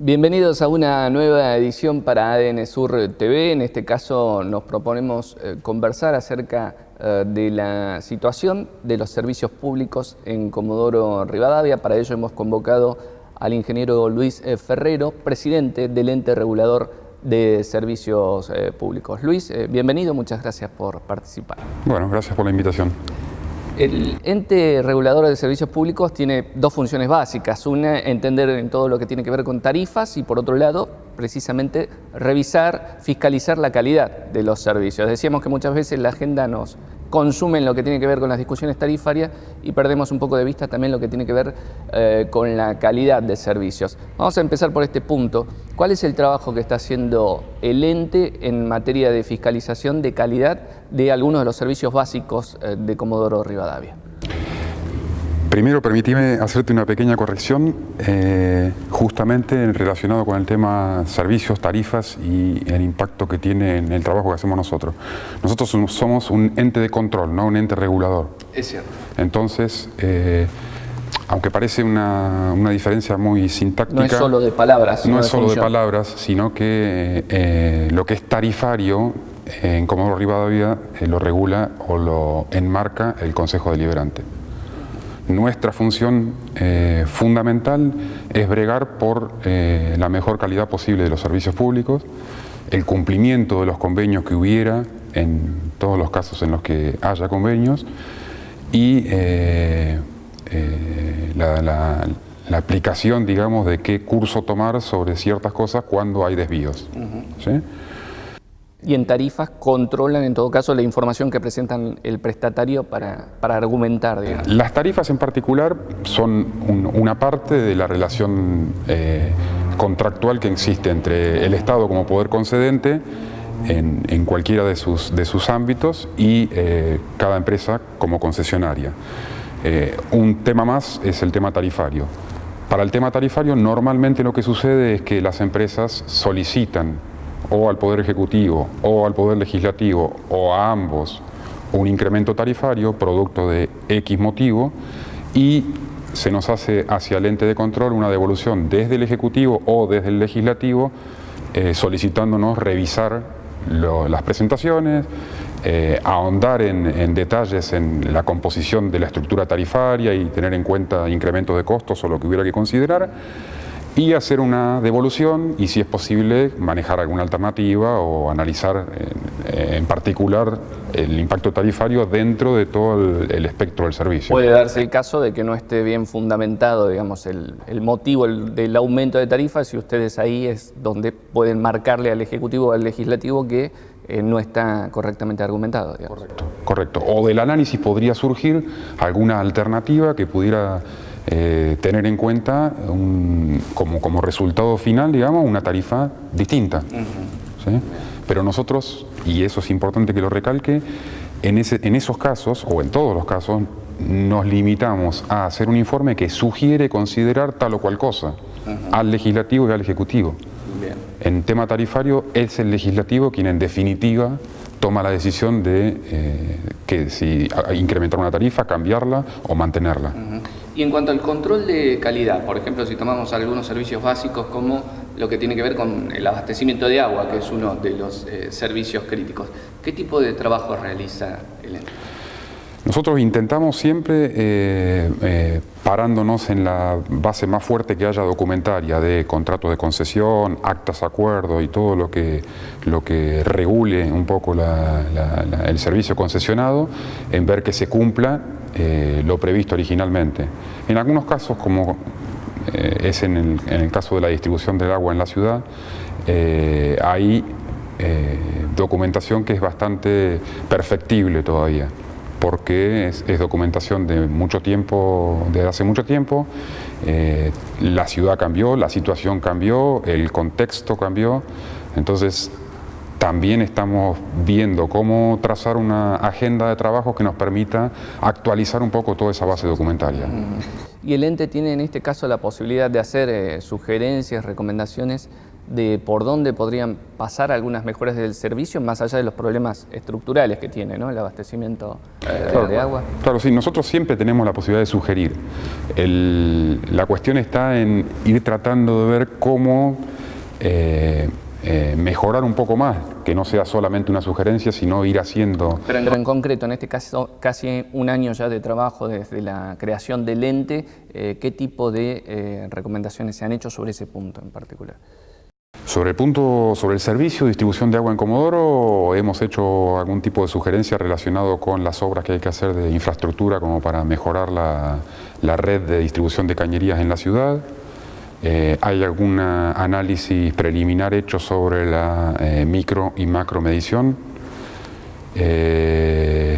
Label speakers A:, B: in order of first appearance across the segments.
A: Bienvenidos a una nueva edición para ADN Sur TV. En este caso nos proponemos conversar acerca de la situación de los servicios públicos en Comodoro Rivadavia. Para ello hemos convocado al ingeniero Luis Ferrero, presidente del ente regulador de servicios públicos. Luis, bienvenido, muchas gracias por participar.
B: Bueno, gracias por la invitación.
A: El ente regulador de servicios públicos tiene dos funciones básicas. Una, entender en todo lo que tiene que ver con tarifas y, por otro lado, precisamente revisar, fiscalizar la calidad de los servicios. Decíamos que muchas veces la agenda nos consume en lo que tiene que ver con las discusiones tarifarias y perdemos un poco de vista también lo que tiene que ver con la calidad de servicios. Vamos a empezar por este punto. ¿Cuál es el trabajo que está haciendo el ente en materia de fiscalización de calidad de algunos de los servicios básicos de Comodoro Rivadavia?
B: Primero, permíteme hacerte una pequeña corrección, justamente relacionado con el tema servicios, tarifas y el impacto que tiene en el trabajo que hacemos nosotros. Nosotros somos un ente de control, no un ente regulador.
A: Es cierto.
B: Entonces, aunque parece una diferencia muy sintáctica...
A: No es solo de palabras.
B: No es solo de palabras, sino que lo que es tarifario en Comodoro Rivadavia lo regula o lo enmarca el Consejo Deliberante. Nuestra función fundamental es bregar por la mejor calidad posible de los servicios públicos, el cumplimiento de los convenios que hubiera en todos los casos en los que haya convenios y la aplicación, digamos, de qué curso tomar sobre ciertas cosas cuando hay desvíos. ¿Sí?
A: Y en tarifas controlan en todo caso la información que presentan el prestatario para argumentar, digamos.
B: Las tarifas en particular son una parte de la relación contractual que existe entre el Estado como poder concedente en cualquiera de sus ámbitos y cada empresa como concesionaria. Un tema más es el tema tarifario. Para el tema tarifario normalmente lo que sucede es que las empresas solicitan o al Poder Ejecutivo o al Poder Legislativo o a ambos un incremento tarifario producto de X motivo y se nos hace hacia el ente de control una devolución desde el Ejecutivo o desde el Legislativo solicitándonos revisar las presentaciones, ahondar en detalles en la composición de la estructura tarifaria y tener en cuenta incrementos de costos o lo que hubiera que considerar y hacer una devolución y, si es posible, manejar alguna alternativa o analizar en particular el impacto tarifario dentro de todo el espectro del servicio.
A: Puede darse el caso de que no esté bien fundamentado, digamos, el motivo del aumento de tarifas y ustedes ahí es donde pueden marcarle al Ejecutivo o al Legislativo que no está correctamente argumentado, digamos.
B: Correcto. O del análisis podría surgir alguna alternativa que pudiera tener en cuenta como resultado final, digamos, una tarifa distinta. ¿Sí? Pero nosotros, y eso es importante que lo recalque, en esos casos, o en todos los casos, nos limitamos a hacer un informe que sugiere considerar tal o cual cosa al Legislativo y al Ejecutivo.
A: Bien.
B: En tema tarifario es el Legislativo quien en definitiva toma la decisión de que si incrementar una tarifa, cambiarla o mantenerla.
A: Y en cuanto al control de calidad, por ejemplo, si tomamos algunos servicios básicos como lo que tiene que ver con el abastecimiento de agua, que es uno de los servicios críticos, ¿qué tipo de trabajo realiza el ente?
B: Nosotros intentamos siempre, parándonos en la base más fuerte que haya documentaria de contratos de concesión, actas, acuerdos y todo lo que regule un poco el servicio concesionado, en ver que se cumpla lo previsto originalmente. En algunos casos, como es en el caso de la distribución del agua en la ciudad, hay documentación que es bastante perfectible todavía, porque es documentación de mucho tiempo, de hace mucho tiempo. La ciudad cambió, la situación cambió, el contexto cambió, entonces también estamos viendo cómo trazar una agenda de trabajo que nos permita actualizar un poco toda esa base documentaria.
A: Y el ente tiene en este caso la posibilidad de hacer sugerencias, recomendaciones de por dónde podrían pasar algunas mejoras del servicio, más allá de los problemas estructurales que tiene, ¿no?, el abastecimiento de agua.
B: Claro, sí, nosotros siempre tenemos la posibilidad de sugerir. La cuestión está en ir tratando de ver cómo mejorar un poco más, que no sea solamente una sugerencia, sino ir haciendo...
A: Pero en concreto, en este caso, casi un año ya de trabajo desde la creación del ente, ¿qué tipo de recomendaciones se han hecho sobre ese punto en particular?
B: Sobre el servicio de distribución de agua en Comodoro, hemos hecho algún tipo de sugerencia relacionado con las obras que hay que hacer de infraestructura como para mejorar la red de distribución de cañerías en la ciudad. Hay algún análisis preliminar hecho sobre la micro y macro medición.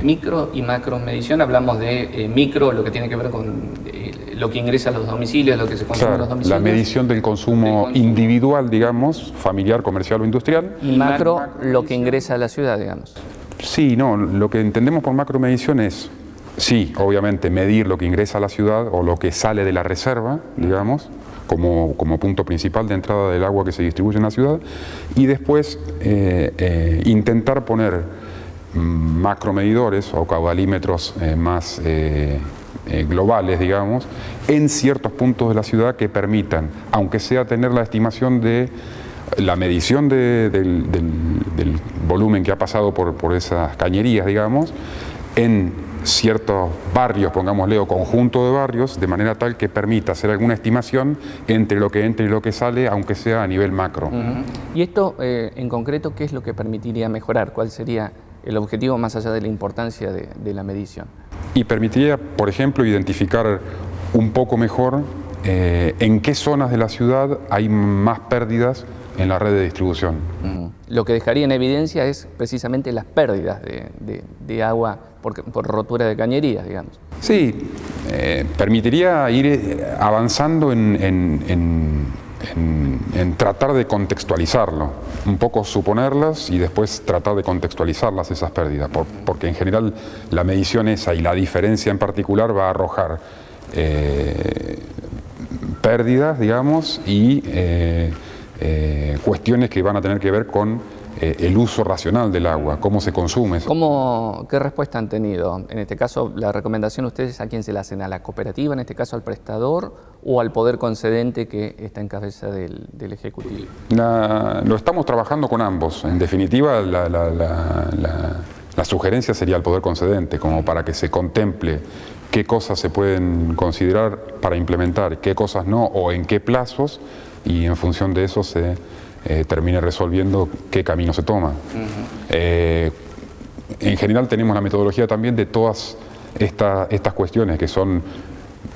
A: Micro y macro medición, hablamos de micro, lo que tiene que ver con lo que ingresa a los domicilios, lo que se consume en los domicilios.
B: La medición del consumo individual, digamos, familiar, comercial o industrial.
A: Y macro, lo que ingresa a la ciudad, digamos.
B: Sí, no, lo que entendemos por macromedición es, sí, obviamente, medir lo que ingresa a la ciudad o lo que sale de la reserva, digamos, como punto principal de entrada del agua que se distribuye en la ciudad, y después intentar poner macromedidores o caudalímetros más globales, digamos, en ciertos puntos de la ciudad que permitan, aunque sea tener la estimación de la medición del volumen que ha pasado por esas cañerías, digamos, en ciertos barrios, pongámosle, o conjunto de barrios, de manera tal que permita hacer alguna estimación entre lo que entra y lo que sale, aunque sea a nivel macro.
A: Y esto, en concreto, ¿qué es lo que permitiría mejorar? ¿Cuál sería el objetivo más allá de la importancia de la medición?
B: Y permitiría, por ejemplo, identificar un poco mejor en qué zonas de la ciudad hay más pérdidas en la red de distribución.
A: Lo que dejaría en evidencia es precisamente las pérdidas de agua por rotura de cañerías, digamos.
B: Sí, permitiría ir avanzando en tratar de contextualizarlo, un poco suponerlas y después tratar de contextualizarlas esas pérdidas, porque en general la medición esa y la diferencia en particular va a arrojar pérdidas, digamos, y cuestiones que van a tener que ver con el uso racional del agua, cómo se consume.
A: ¿Qué respuesta han tenido? En este caso, la recomendación, ¿ustedes a quién se la hacen? ¿A la cooperativa, en este caso al prestador, o al poder concedente que está en cabeza del Ejecutivo?
B: Lo estamos trabajando con ambos. En definitiva, la sugerencia sería al poder concedente, como para que se contemple qué cosas se pueden considerar para implementar, qué cosas no, o en qué plazos, y en función de eso se termine resolviendo qué camino se toma. En general tenemos la metodología también de todas estas cuestiones que son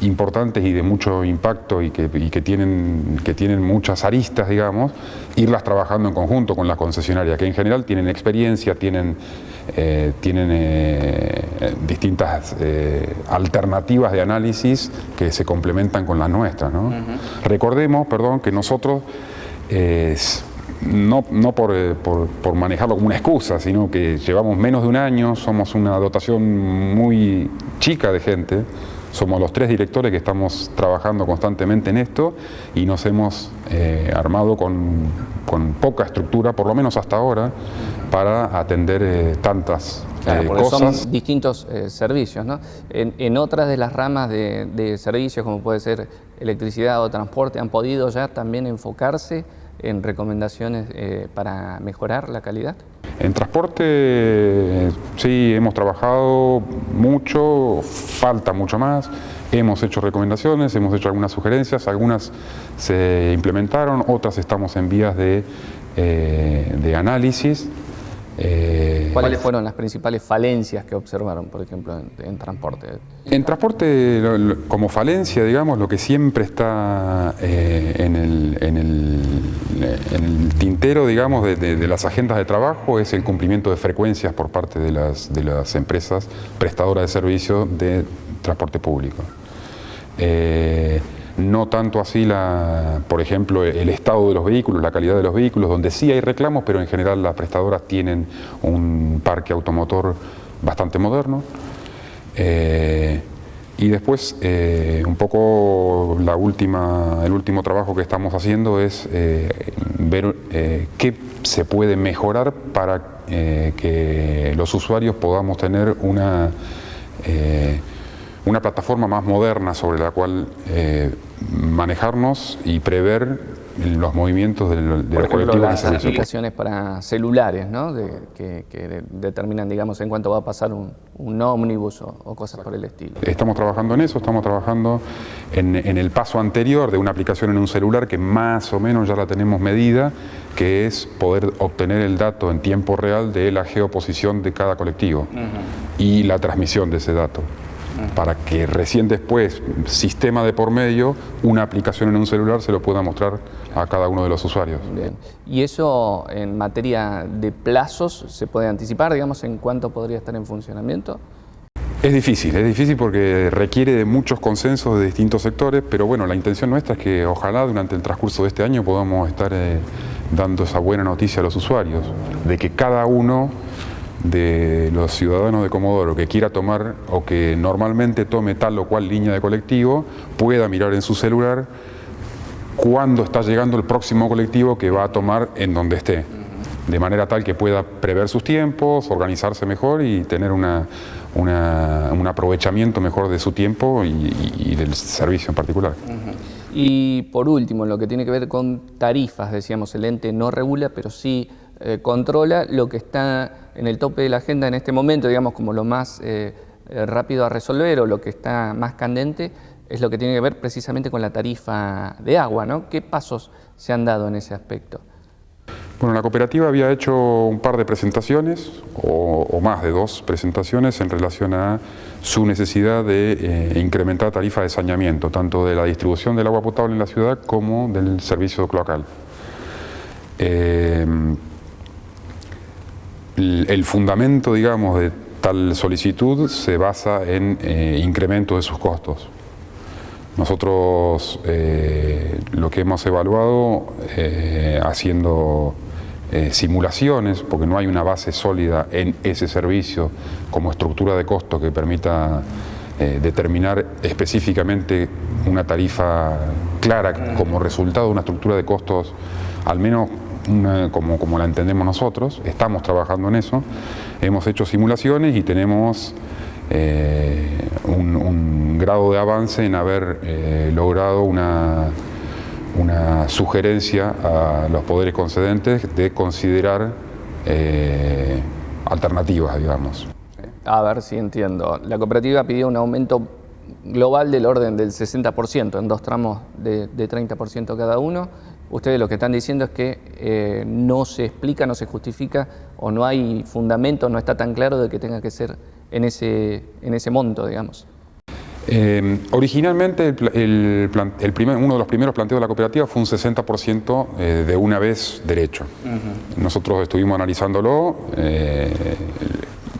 B: importantes y de mucho impacto y que tienen muchas aristas, digamos, irlas trabajando en conjunto con la concesionaria, que en general tienen experiencia, tienen distintas alternativas de análisis que se complementan con las nuestras, ¿no? Recordemos, perdón, que nosotros no por manejarlo como una excusa, sino que llevamos menos de un año, somos una dotación muy chica de gente, somos los 3 directores que estamos trabajando constantemente en esto y nos hemos armado con poca estructura, por lo menos hasta ahora, para atender tantas cosas.
A: Son distintos servicios, ¿no? En otras de las ramas de servicios, como puede ser electricidad o transporte, ¿han podido ya también enfocarse en recomendaciones para mejorar la calidad?
B: En transporte sí, hemos trabajado mucho, falta mucho más, hemos hecho recomendaciones, hemos hecho algunas sugerencias, algunas se implementaron, otras estamos en vías de análisis.
A: ¿Cuáles fueron las principales falencias que observaron, por ejemplo, en transporte?
B: En transporte, como falencia, digamos, lo que siempre está en el tintero, digamos, de las agendas de trabajo es el cumplimiento de frecuencias por parte de las empresas prestadoras de servicios de transporte público. No tanto así, por ejemplo, el estado de los vehículos, la calidad de los vehículos, donde sí hay reclamos, pero en general las prestadoras tienen un parque automotor bastante moderno. Y después, un poco el último trabajo que estamos haciendo es ver qué se puede mejorar para que los usuarios podamos tener una plataforma más moderna sobre la cual manejarnos y prever los movimientos de los colectivos.
A: Las aplicaciones para celulares, ¿no? que determinan, digamos, en cuánto va a pasar un ómnibus o cosas por el estilo.
B: Estamos trabajando en eso, estamos trabajando en el paso anterior de una aplicación en un celular que más o menos ya la tenemos medida, que es poder obtener el dato en tiempo real de la geoposición de cada colectivo y la transmisión de ese dato, para que recién después, sistema de por medio, una aplicación en un celular se lo pueda mostrar a cada uno de los usuarios.
A: Bien. ¿Y eso en materia de plazos se puede anticipar, digamos, en cuánto podría estar en funcionamiento?
B: Es difícil porque requiere de muchos consensos de distintos sectores, pero bueno, la intención nuestra es que ojalá durante el transcurso de este año podamos estar dando esa buena noticia a los usuarios, de que cada uno de los ciudadanos de Comodoro que quiera tomar o que normalmente tome tal o cual línea de colectivo pueda mirar en su celular cuándo está llegando el próximo colectivo que va a tomar en donde esté, de manera tal que pueda prever sus tiempos, organizarse mejor y tener un aprovechamiento mejor de su tiempo y del servicio en particular.
A: Y por último, en lo que tiene que ver con tarifas, decíamos, el ente no regula, pero sí controla lo que está en el tope de la agenda en este momento, digamos, como lo más rápido a resolver o lo que está más candente, es lo que tiene que ver precisamente con la tarifa de agua, ¿no? ¿Qué pasos se han dado en ese aspecto?
B: Bueno, la cooperativa había hecho un par de presentaciones, o más de 2 presentaciones, en relación a su necesidad de incrementar tarifa de saneamiento, tanto de la distribución del agua potable en la ciudad como del servicio cloacal. El fundamento, digamos, de tal solicitud se basa en incremento de sus costos. Nosotros lo que hemos evaluado haciendo simulaciones, porque no hay una base sólida en ese servicio como estructura de costo que permita determinar específicamente una tarifa clara como resultado de una estructura de costos, al menos como la entendemos nosotros. Estamos trabajando en eso, hemos hecho simulaciones y tenemos un grado de avance en haber logrado una sugerencia a los poderes concedentes de considerar alternativas, digamos.
A: A ver si entiendo. La cooperativa pidió un aumento global del orden del 60%, en 2 tramos de 30% cada uno. Ustedes lo que están diciendo es que no se explica, no se justifica o no hay fundamento, no está tan claro de que tenga que ser en ese monto, digamos.
B: Originalmente uno de los primeros planteos de la cooperativa fue un 60% de una vez derecho. Nosotros estuvimos analizándolo,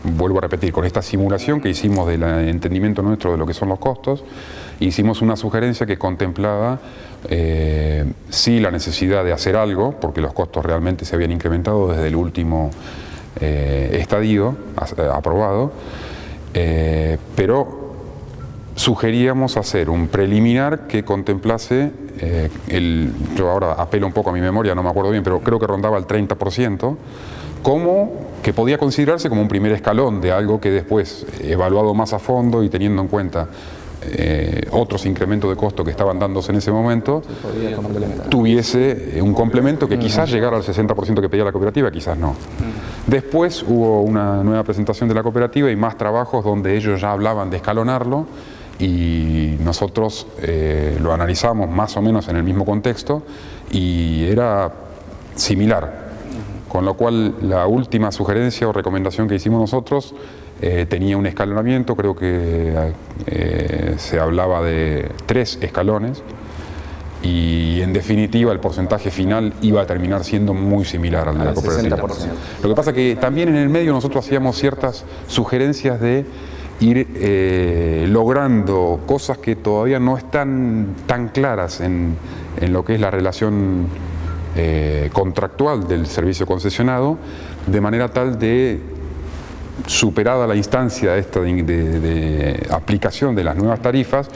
B: vuelvo a repetir, con esta simulación que hicimos del entendimiento nuestro de lo que son los costos, hicimos una sugerencia que contemplaba sí la necesidad de hacer algo, porque los costos realmente se habían incrementado desde el último estadio aprobado, pero sugeríamos hacer un preliminar que contemplase, yo ahora apelo un poco a mi memoria, no me acuerdo bien, pero creo que rondaba el 30%, como que podía considerarse como un primer escalón de algo que después, evaluado más a fondo y teniendo en cuenta otros incrementos de costo que estaban dándose en ese momento, tuviese un complemento que quizás llegara al 60% que pedía la cooperativa, quizás no. Después hubo una nueva presentación de la cooperativa y más trabajos donde ellos ya hablaban de escalonarlo y nosotros lo analizamos más o menos en el mismo contexto y era similar. Con lo cual la última sugerencia o recomendación que hicimos nosotros tenía un escalonamiento, creo que se hablaba de 3 escalones y en definitiva el porcentaje final iba a terminar siendo muy similar al de la cooperativa. 60%. Lo que pasa es que también en el medio nosotros hacíamos ciertas sugerencias de ir logrando cosas que todavía no están tan claras en lo que es la relación contractual del servicio concesionado, de manera tal de superada la instancia esta de aplicación de las nuevas tarifas,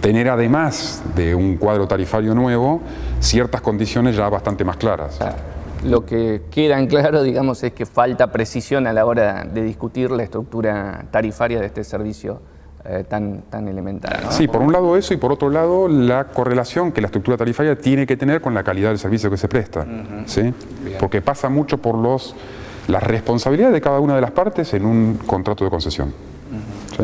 B: tener además de un cuadro tarifario nuevo, ciertas condiciones ya bastante más claras.
A: Lo que queda en claro, digamos, es que falta precisión a la hora de discutir la estructura tarifaria de este servicio tan elemental, ¿no?
B: Sí, por un lado eso, y por otro lado la correlación que la estructura tarifaria tiene que tener con la calidad del servicio que se presta. ¿Sí? Porque pasa mucho por las responsabilidades de cada una de las partes en un contrato de concesión. ¿Sí?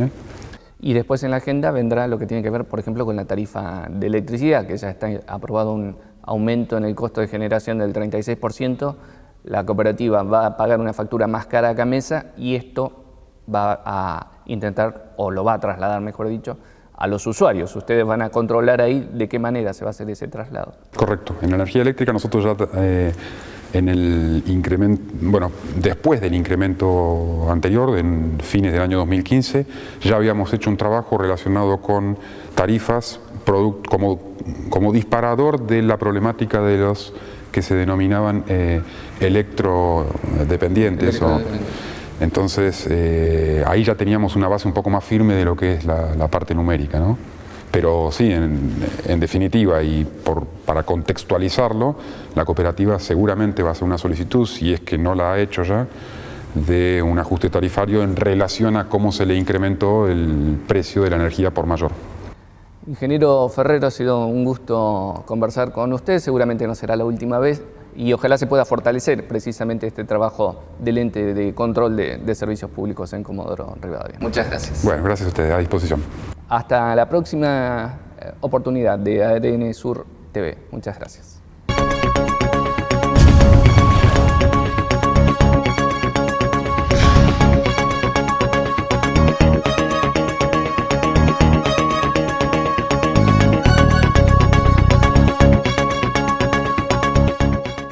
A: Y después en la agenda vendrá lo que tiene que ver, por ejemplo, con la tarifa de electricidad, que ya está aprobado un aumento en el costo de generación del 36%. La cooperativa va a pagar una factura más cara a Gamesa y esto va a intentar, o lo va a trasladar, mejor dicho, a los usuarios. Ustedes van a controlar ahí de qué manera se va a hacer ese traslado.
B: Correcto. En la energía eléctrica nosotros ya en el incremento, bueno, después del incremento anterior, en fines del año 2015, ya habíamos hecho un trabajo relacionado con tarifas como disparador de la problemática de los que se denominaban electrodependientes. Entonces, ahí ya teníamos una base un poco más firme de lo que es la parte numérica, ¿no? Pero sí, en definitiva, y para contextualizarlo, la cooperativa seguramente va a hacer una solicitud, si es que no la ha hecho ya, de un ajuste tarifario en relación a cómo se le incrementó el precio de la energía por mayor.
A: Ingeniero Ferrero, ha sido un gusto conversar con usted, seguramente no será la última vez y ojalá se pueda fortalecer precisamente este trabajo del ente de control de servicios públicos en Comodoro Rivadavia. Muchas gracias.
B: Bueno, gracias a ustedes, a disposición.
A: Hasta la próxima oportunidad de ADN Sur TV. Muchas gracias.